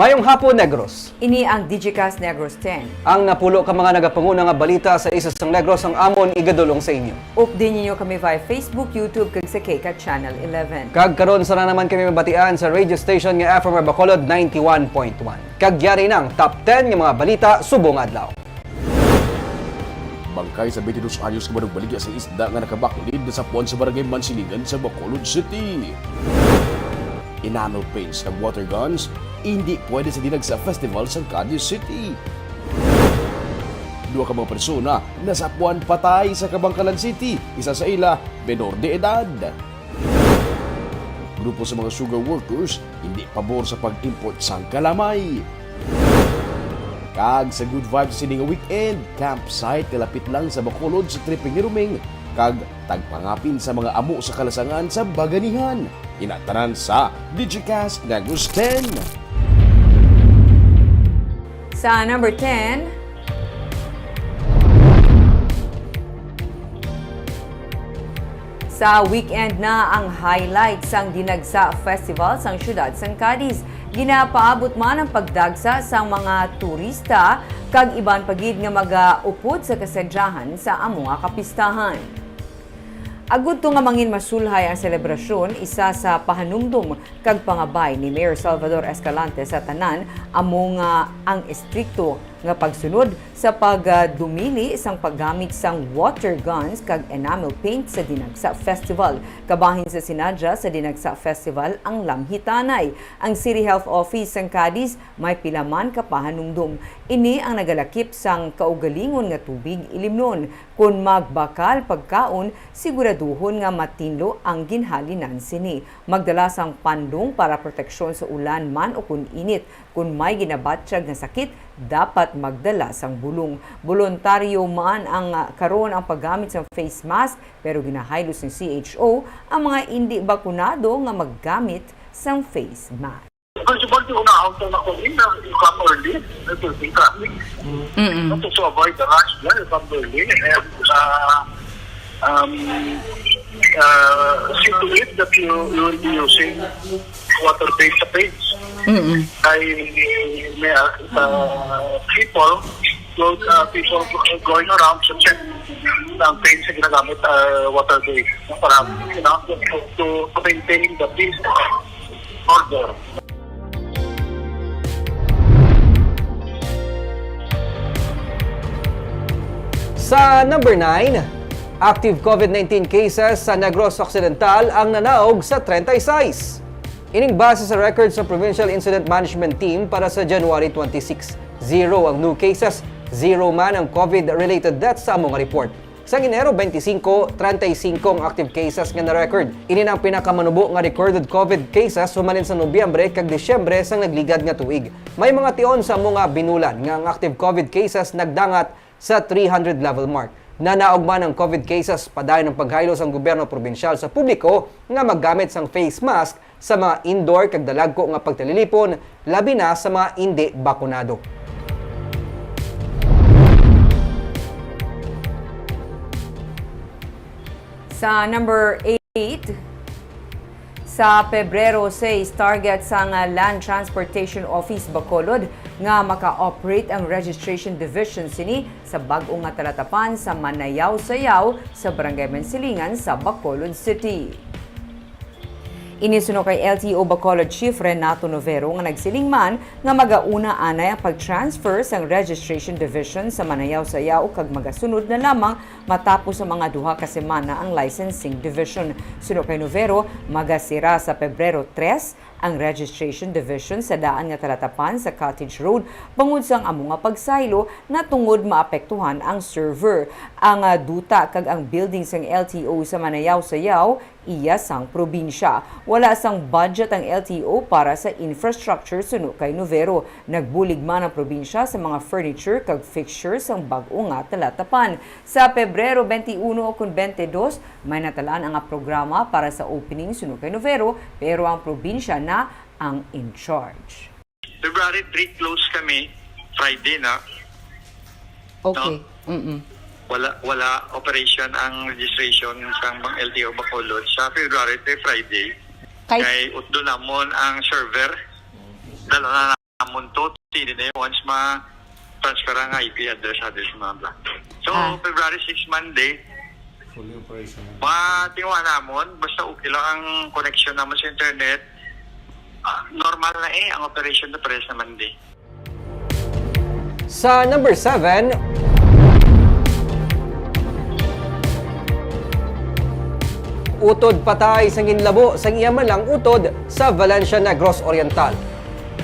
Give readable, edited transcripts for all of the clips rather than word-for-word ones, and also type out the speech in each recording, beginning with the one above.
Mayong hapon, Negros. Ini ang Digicast Negros 10. Ang napulo ka mga nagapanguna nga balita sa isa sang Negros ang amon igadulong sa inyo. Update ninyo kami via Facebook, YouTube, kag sa KK Channel 11. Kag karon sa naman kami mabatian sa radio station nga FM Bacolod 91.1. Kag yari ng top 10 nga mga balita subong adlaw. Bangkay sa 22 anyos ka manugbaligya sa isda nga nakabakulid sa puwan sa barangay Mansilingan sa Bacolod City. Enamel paints ng water guns, hindi pwede sa dinag sa festival sa Cadiz City. Dua ka mga persona nasapuan patay sa Kabangkalan City, isa sa ila menor de edad. Grupo sa mga sugar workers hindi pabor sa pag-import sang kalamay. Kag sa good vibes sining weekend, campsite kalapit lang sa Bacolod sa tripping ni Ruming, kag tagpangapin sa mga amo sa kalasangan sa Baganihan. Inatanan sa Digicast Negros 10. Sa number 10, sa weekend na ang highlight sang Dinagsa Festival sang siyudad sang Cadiz. Ginapaabot man ang pagdagsa sa mga turista kag iban pagid nga magaupod sa kasadyahan sa amo nga kapistahan. Agud to nga mangin masulhay ang selebrasyon, isa sa pahanumdum kag pangabay ni Mayor Salvador Escalante sa tanan amo nga ang estrikto nga pagsunod sa pagdumili isang paggamit sang water guns kag enamel paint sa Dinagsa Festival. Kabahin sa sinadya sa Dinagsa Festival ang lamhitanay. Ang City Health Office sang Cadiz may pilaman ka pahanumdum. Ini ang nagalakip sang kaugalingon nga tubig ilimnon. Kung magbakal pagkaon, siguraduhon nga matinlo ang ginhalinan sini. Magdala sang pandong para proteksyon sa ulan man o kun init. Kung may ginabatsyag nga sakit, dapat magdala sang bulong. Voluntaryo man ang karon ang paggamit sa face mask, pero ginahaylos ng CHO ang mga hindi bakunado nga maggamit sang face mask. Principal, di una auto na ko rin na you come early, ito yung traffic. To avoid the rush, you come early and see to it that you will be using water-based paints. I may people going around to check ang paints na ginagamit water-based para to maintain the peace order. Sa number 9, active COVID-19 cases sa Negros Occidental ang nanaog sa 36. Ining base sa records sa Provincial Incident Management Team para sa January 26. Zero ang new cases, zero man ang COVID-related deaths sa among report. Sa Enero 25, 35 ang active cases nga na-record. Ini na ang pinakamanubo nga recorded COVID cases sumalin sa Nobyembre kag Disyembre sang nagligad nga tuig. May mga tion sa mga binulan nga ang active COVID cases nagdangat sa 300 level mark. Nanaog man ang COVID cases padayon ng paghaylos ang gobyerno probinsyal sa publiko nga maggamit sang face mask sa mga indoor kag dalagko nga pagtalilipon, labi na sa mga hindi bakunado. Sa number 8, sa Pebrero 6, target sa Land Transportation Office Bacolod nga maka-operate ang Registration Division sini sa bag-o nga talatapan sa Manayaw-Sayaw sa Barangay Mansilingan sa Bacolod City. Inisuno kay LTO Bacolod Chief Renato Novero nga nagsiling man nga magauna anay ang pag-transfer sa Registration Division sa Manayaw-Sayaw kag magasunod na lamang matapos sa mga duha ka semana ang Licensing Division. Suno kay Novero, magasira sa Pebrero 3 ang Registration Division sa daan nga talatapan sa Cottage Road bangod sang amo nga pagsaylo na tungod maapektuhan ang server. Ang duta kag ang building sang LTO sa Manayaw-Sayaw iya sang probinsya. Wala sang budget ang LTO para sa infrastructure suno kay Novero. Nagbulig man ang probinsya sa mga furniture kag fixtures sang bag-o nga talatapan. Sa Pebrero 21 o 22, may natalaan ang programa para sa opening suno kay Novero, pero ang probinsya na ang in charge. February 3 close kami, Friday na. Okay. Wala operation ang registration sa LTO Bacolod sa February 3 Friday. Kay utdo namon ang server. Dala na namon to, hindi na yung once ma-transfer ang IP address mga bla. So, February 6 Monday, matingwa namon, basta okay lang ang connection naman sa internet. Normal na ang operation na press na Monday. Sa number 7, utod patay sang ginlabo sang iyaman lang utod sa Valencia Negros Oriental.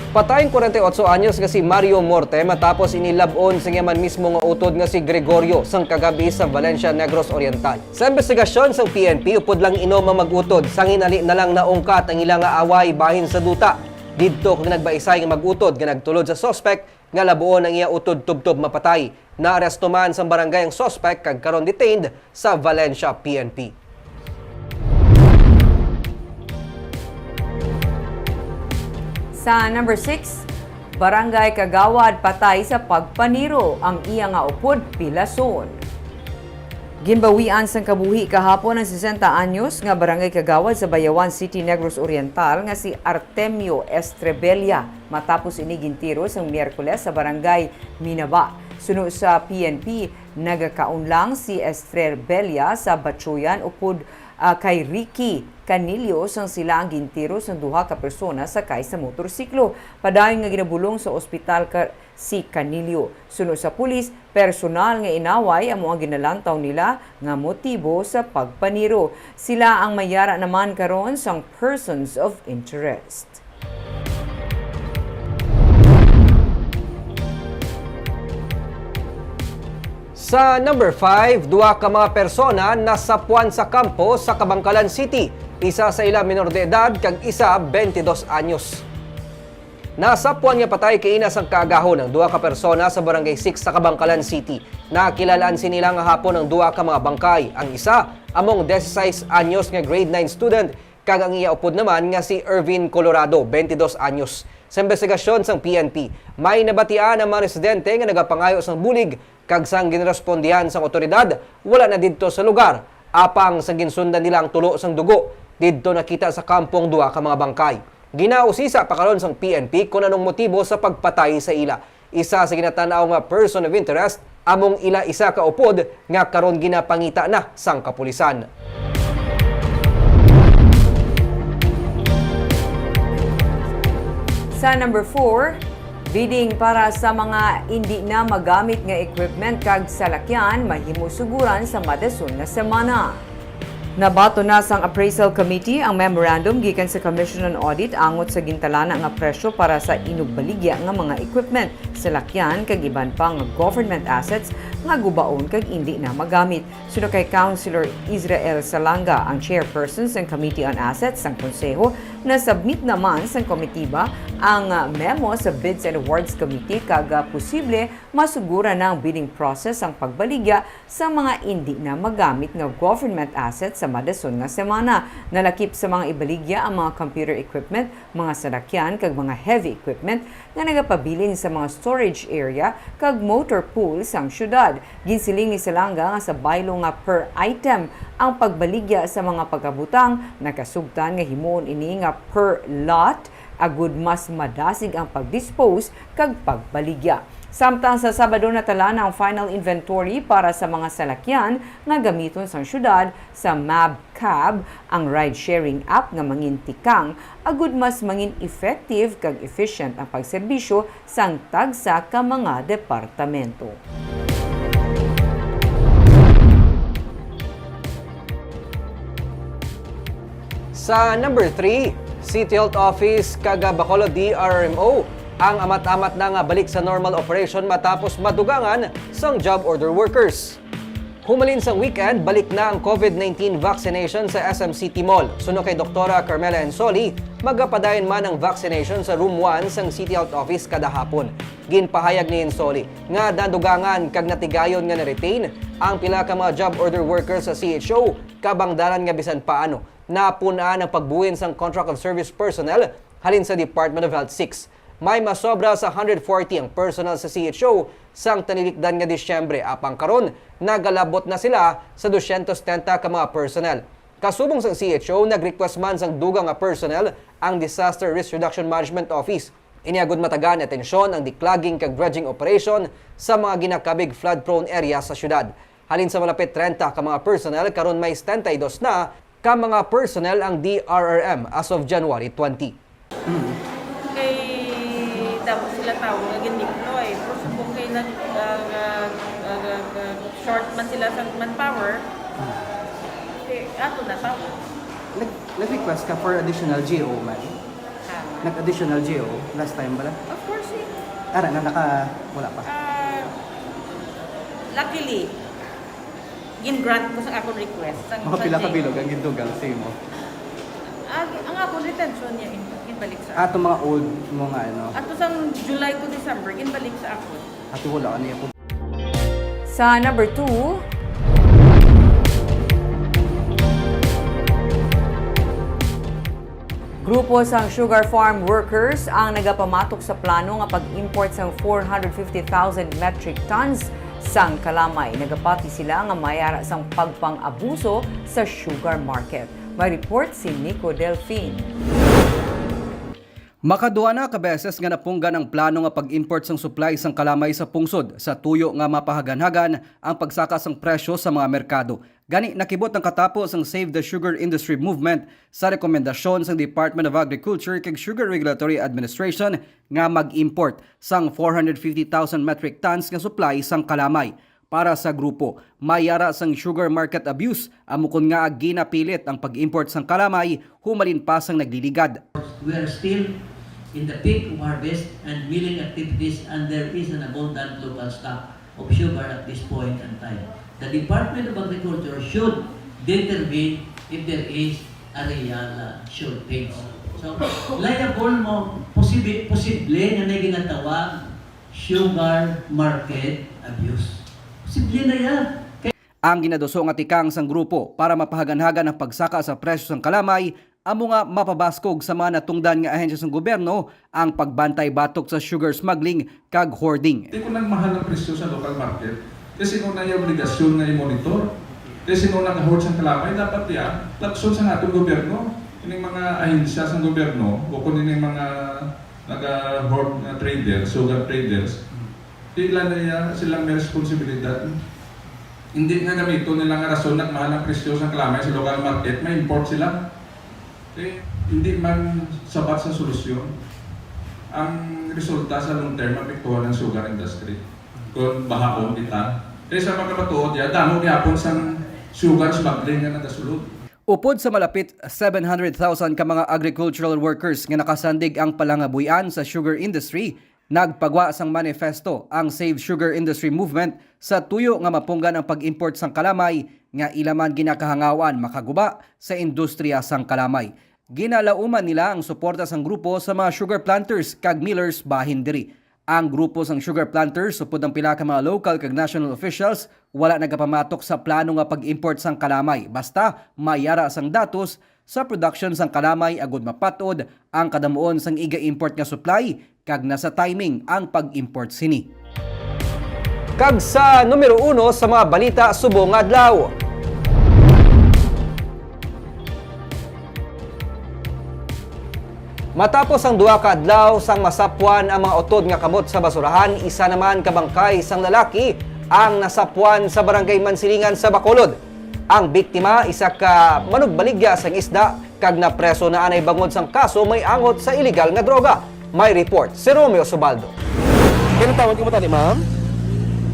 Patay 48 anyos nga si Mario Morte matapos inilabon sang iyaman mismo nga utod nga si Gregorio sang kagabi sa Valencia Negros Oriental. Sa investigasyon sang PNP, upod lang inom ang mag-utod sang hinali na lang naungkat ang ilang nga away bahin sa duta. Didto kag nagbaisay nga mag-utod nga nagtulod sa suspect nga labuon ang iya utod tubtob mapatay. Naaresto man sang barangay ang suspect kag karon detained sa Valencia PNP. Sa number 6, Barangay Kagawad patay sa pagpaniro ang iya nga upod Pilason. Ginbawian sang kabuhi kahapon ng 60 anyos nga Barangay Kagawad sa Bayawan City, Negros Oriental nga si Artemio Estrebella matapos ini gintiro sang Miyerkules sa Barangay Minaba. Suno sa PNP, nagakaon lang si Estrebella sa Batsuyan upod kay Ricky Canilio sang sila ang gintiro sang duha ka persona sakay sa motorsiklo. Padayon nga ginabulong sa ospital si Canilio. Suno sa pulis, personal nga inaway amo ang ginalantaw nila nga motibo sa pagpaniro. Sila ang mayara naman karon sang persons of interest. Sa number 5, duha ka mga persona nasapuan sa kampo sa Kabangkalan City. Isa sa ila minor de edad kag isa 22 anyos. Nasapuan nga patay kay ina sang kaagahon ng duha ka persona sa Barangay 6 sa Kabangkalan City. Nakilalaan sinila nga hapon ng duha ka mga bangkay. Ang isa among 16 anyos nga grade 9 student kag ang iya upod naman nga si Ervin Colorado, 22 anyos. Sa investigasyon sang PNP, may nabatian ang mga residente nga nagapangayo sang bulig kag sang ginrespondihan sang otoridad, wala na didto sa lugar. Apang sang ginsundan nila ang tulo sang dugo, didto nakita sa kampong duha ka mga bangkay. Ginausisa pa karon sang PNP kung anong motibo sa pagpatay sa ila. Isa sa ginatanaw nga person of interest, among ila isa ka upod nga karon ginapangita na sang kapulisan. Sa number 4, bidding para sa mga hindi na magamit nga equipment kag salakyan mahimusuguran sa madason nga semana. Nabato na sang Appraisal Committee ang memorandum gikan sa Commission on Audit angot sa gintalana nga presyo para sa inugbaligya nga mga equipment, salakyan kag iban pa nga government assets nga gubaon kag hindi na magamit. Suno kay Councilor Israel Salanga, ang chairperson sang Committee on Assets sang Konseho, na submit naman sang komitiba ang memo sa Bids and Awards Committee kag posible masugura na ang bidding process ang pagbaligya sa mga hindi na magamit nga government assets sa madason nga semana. Nalakip sa mga ibaligya ang mga computer equipment, mga salakyan kag mga heavy equipment nga nagapabilin sa mga storage area kag motor pool sang syudad. Ginsiling ni Salanga nga sa baylo nga per item ang pagbaligya sa mga pagkabutang, nakasugtan nga himuon ini nga per lot agud mas madasig ang pagdispose kag pagbaligya. Samtang sa Sabado natala ang final inventory para sa mga salakyan nga gamiton sa syudad sa MabCab, ang ride-sharing app nga mangintikang agud mas mangin effective kag efficient ang pagserbisyo sang tagsa ka mga departamento. Sa number 3, City Health Office kag Bacolod DRMO ang amat-amat na nga balik sa normal operation matapos madugangan sang job order workers. Humalin sang weekend, balik na ang COVID-19 vaccination sa SM City Mall. Suno kay Dr. Carmela Ensoli, magapadayon man ang vaccination sa Room 1 sang City Health Office kada hapon. Ginpahayag ni Ensoli nga nadugangan kag natigayon nga na-retain ang pila ka mga job order workers sa CHO kabangdaran nga bisan paano napunaan ang pagbuhin sang contract of service personnel halin sa Department of Health 6. May masobra sa 140 ang personal sa CHO sang tanilikdan nga Disyembre. Apang karon, nagalabot na sila sa 270 ka mga personnel. Kasubong sang CHO, nag-request man sang dugang nga personnel ang Disaster Risk Reduction Management Office. Iniagod matagan atensyon ang declogging kag dredging operation sa mga ginakabig flood-prone area sa syudad. Halin sa malapit 30 ka mga personnel, karon may 72 na ka mga personnel ang DRRM as of January 20. Kay tapos sila tao nga gin-deploy. Pero kung kailan short man sila sa manpower, ato na tao. Nag-request ka for additional GO, man? Nag-additional GO last time ba? Of course, eh. Ara, wala pa. Luckily, gin-grant ko sa akong request. Mga pila ka bilog ang gindugal sa mo. Ang akong retention niya, ginbalik sa ako. Ato mga old mga ano. Ato sa July to December, ginbalik sa ako. Ato wala ano ako. Sa number 2, grupo sang sugar farm workers ang nagapamatok sa plano nga pag-import sang 450,000 metric tons sang kalamay. Nagapati sila nga mayara sang pagpang-abuso sa sugar market. May report si Nico Delfin. Makaduha na ka beses nga napunggan ang plano nga pag-import sang supply sang kalamay sa pungsod sa tuyo nga mapahagan-hagan ang pagsaka sang presyo sa mga merkado. Gani nakibot ang katapos ang Save the Sugar Industry Movement sa rekomendasyon sang Department of Agriculture kag Sugar Regulatory Administration nga mag-import sang 450,000 metric tons nga supply sang kalamay. Para sa grupo, mayara sang sugar market abuse amukon nga ginapilit ang pag-import sang kalamay humalin pa sang nagliligad. We are still in the peak of harvest and milling activities, and there is an abundant local stock of sugar at this point in time. The Department of Agriculture should determine if there is a real shortage. So, liable mo, posible na ginatawag sugar market abuse. Posible na yan. Ang ginaduso nga tikang sang grupo para mapahagan-hagan ang pagsaka sa presyo sang kalamay amo nga mapabaskog sa mga natungdan nga ahensya ng gobyerno ang pagbantay batok sa sugar smuggling kag hoarding. Hindi ko nagmahal ng presyo sa local market kasi kung na yung obligasyon na i-monitor kasi kung nag-hoard sa kalamay dapat yan lakson sa atong gobyerno yung mga ahensya sa gobyerno o kung yung mga nag-hoard na traders, sugar traders ilan na silang may responsibilidad. Hindi nga gamito nilang rason na mahal ang presyo sa kalamay sa local market, may import sila. Hindi man sapat sa solusyon. Ang resulta sa long term, mapiktuhan ng sugar industry. Kung bahaon kita. Sa mga matuod yan, damo gihapon sa sugar smuggling na nagasulod. Upod sa malapit 700,000 ka mga agricultural workers nga nakasandig ang palangabuyan sa sugar industry, nagpagwa sang manifesto ang Save Sugar Industry Movement sa tuyo nga mapunggan ang pag-import sang kalamay nga ilaman ginakahangawan makaguba sa industriya sang kalamay. Ginalauman nila ang suporta sang grupo sa mga sugar planters kag millers bahin diri. Ang grupo sang sugar planters supod ang pila ka mga local kag national officials wala nagapamatok sa plano nga pag-import sang kalamay basta mayara sang datos sa production sang kalamay agud mapatod ang kadamuon sang iga-import nga supply kag nasa timing ang pag-import sini. Kag sa numero 1 sa mga balita subong adlaw. Matapos ang duha ka adlaw sang masapwan ang mga utod nga kamot sa basurahan, isa naman kabangkay sang lalaki ang nasapwan sa barangay Mansilingan sa Bacolod. Ang biktima isa ka manugbaligya sang isda kag napreso na anay bangod sang kaso may angot sa illegal nga droga. May report si Romeo Subaldo. Kailan tawag mo tani, ma'am?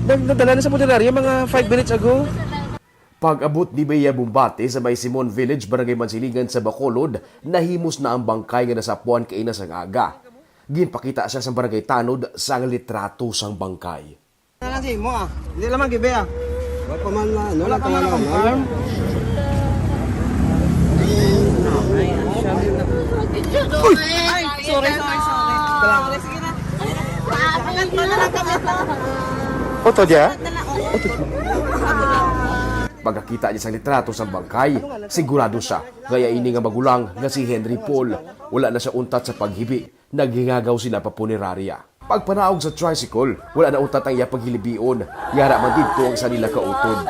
Nagdala na sa punerarya mga 5 minutes ago. Pag-abot ni Bea Bumbate sa May Simon Village, Barangay Mansilingan sa Bacolod, nahimos na ang bangkay nga nasapuan kay ina sang aga. Ginpakita siya sa barangay tanod sang litrato sang bangkay. Nasi mo ah. Hindi lamang gibe ah. Wala pa man na, wala pa man confirm. Ay, sorry. Oto dia? Pagkakita niya sa litrato sa bangkay, sigurado siya, gaya ini nga magulang nga si Henry Paul. Wala na siya untat sa paghibi, naghingagaw sila pa punerarya. Pagpanaog sa tricycle, wala na untat ang iya paghilibion, yara man dito ang sa nila kautod.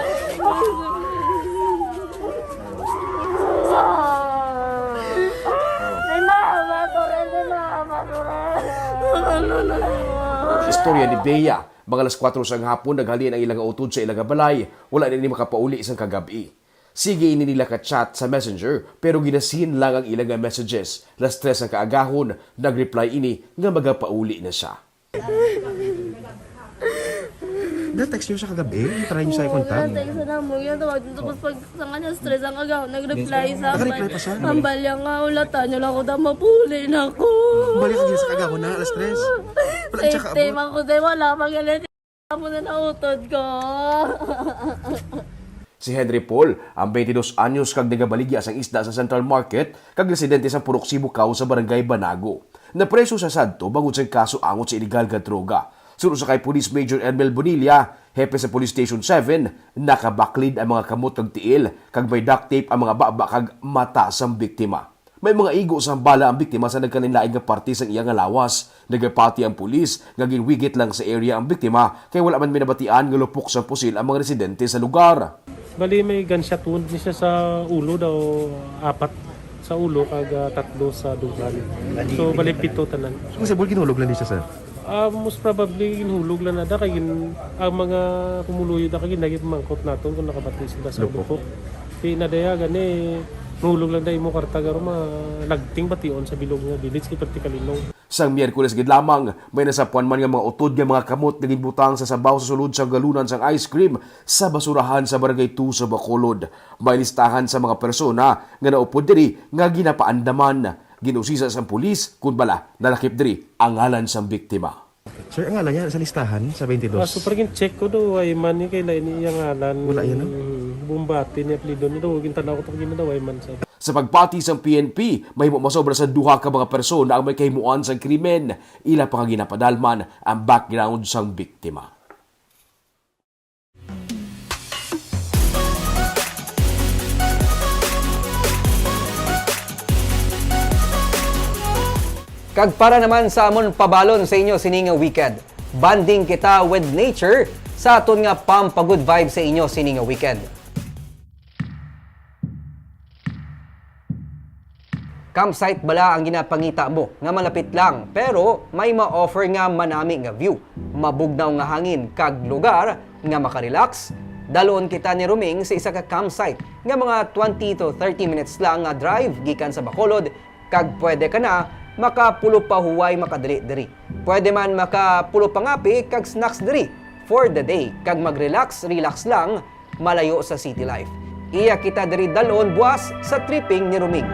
Istorya ni Bea, mga alas 4 sa hapon naghalin ang ilang utod sa ilang balay, wala na ni makapauli isang kagabi. Sige ini nila ka-chat sa messenger pero ginasin lang ang ilang messages. Las 3 ang kaagahon, nag-reply ini nga magapauli na siya. Na-text niyo sa kagabi? Try niyo sa i-contact? Text na mo yun. Tapos pag sa kanya stress ang agaw, nag-reply sa Naka-reply pa siya? ang balya nga, ulatan nyo lang ako na mapuli na ko. Balik ka sa kagabi na, alas 3. Safety, makuday, wala pang galit. Mo na nautod ko. Si Henry Paul, ang 22 anyos kag nagabaligya sang isda sa Central Market, kag residente sa Purok Sibukaw sa Barangay Banago. Napreso sa sadto bangod sa kaso angot sa iligal nga droga. Sunod sa kay Police Major Edmel Bonilla, hepe sa Police Station 7, nakabaklid ang mga kamot kag tiil, kag may duct tape ang mga baba kag mata sang biktima. May mga igo sa bala ang biktima sa nagkanilaing nga parte sang iyang lawas. Nagapati ang pulis, nga ginwigit lang sa area ang biktima, kay wala man minabatian nga lupok sa pusil ang mga residente sa lugar. Bali may gunshot wound niya sa ulo daw, 4 sa ulo kag 3 sa dugan. So bali 7 tanan. Kung sa ginulog lang di siya, sir? Most probably ginhulog lang na da kay ang mga kumuluyo da kay nagit mangkot naton kung nakabati sila sa lupok. Di na daya gani hulog lang dai mo karta garo lagting bation sa bilog nga village kay Pertikalino. Sang Miyerkules gid lamang, may nasapuan man nga mga utod nga mga kamot nga ginbutang sa sabaw sa sulod sa galunan sang ice cream sa basurahan sa Barangay 2 sa Bacolod. May listahan sa mga persona nga naupod diri nga ginapaandaman. Ginusisa sang pulis kun bala nalakip diri ang ngalan sang biktima. Sir, ang ngalan niya sa listahan sa 22? So parang check ko do ay man ni kay lain iyang ngalan. Wala yan, no? Bumbati ni apelyido ni do gintanaw ko to gina daw ay man sa. Sa pagpati sang PNP, may masobra sa duha ka mga persona ang may kahimuan sa krimen. Ila pa nga ginapadalman ang background sang biktima. Kag para naman sa amon pabalon sa inyo sininga weekend. Banding kita with nature sa aton nga pampagod vibe sa inyo sininga weekend. Campsite bala ang ginapangita mo nga malapit lang pero may ma-offer nga manami nga view, mabugnaw nga hangin kag lugar nga makarelax. Dalon kita ni Ruming sa isa ka campsite nga mga 20 to 30 minutes lang nga drive gikan sa Bacolod kag pwede ka na makapulo pa huway makadiri-diri. Pwede man makapulo pangapi kag snacks diri for the day kag mag-relax lang malayo sa city life. Iya kita diri dalon buwas sa tripping ni Ruming.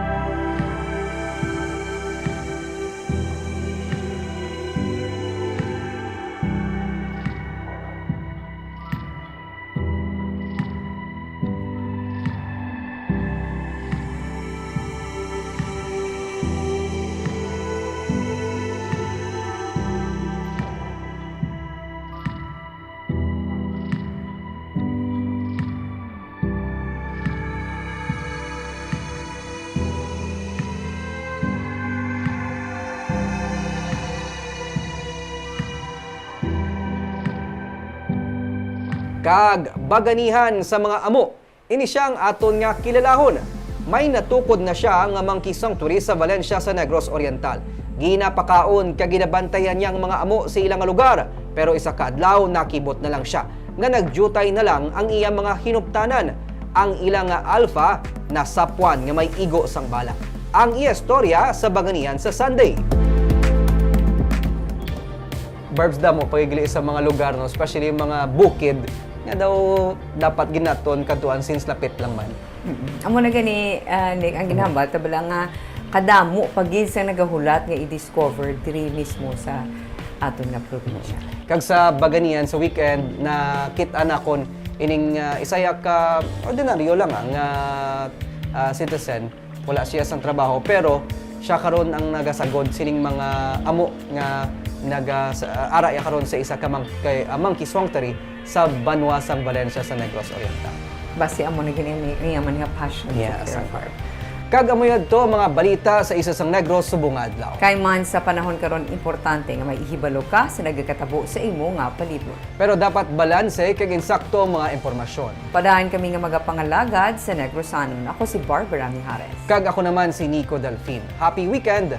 Kag baganihan sa mga amo. Ini siyang aton nga kilalahon. May natukod na siya nga mangkisang turist sa Valencia sa Negros Oriental. Ginapakaon kag ginabantayan niyang mga amo sa ilang lugar, pero isa ka adlaw nakibot na lang siya nga nagjutay na lang ang iyang mga hinuptanan. Ang ilang nga alpha na sapwan nga may igo sang bala. Ang iya storya sa baganihan sa Sunday. Barbs da mo pagigili sa mga lugar, no? Especially yung mga bukid nga daw dapat ginaton katuan since lapit lang man. Amo na gani Nick ang ginhambal tabala nga kadamo pagid sa nagahulat nga i-discover diri mismo sa aton nga probinsya. Kag sa baganihan sa weekend na kita na kon ining isaya ka ordinaryo lang nga citizen, wala siya sa trabaho pero siya karon ang nagasagod sining mga amo nga ara ya karon sa isa ka monkey sanctuary sa Banwasang Valencia sa Negros Oriental. Base amo na gani niya man nga passion Yes, sa farm. Kag amoy adto mga balita sa isa sang Negros subong adlaw. Kay man sa panahon karon importante nga may ihibalo ka sa nagakatabo sa imo nga palibot. Pero dapat balanse kag insakto mga impormasyon. Padahan kami nga magapangalagad sa Negrosanon. Ako si Barbara Mijares. Kag ako naman si Nico Delfin. Happy weekend!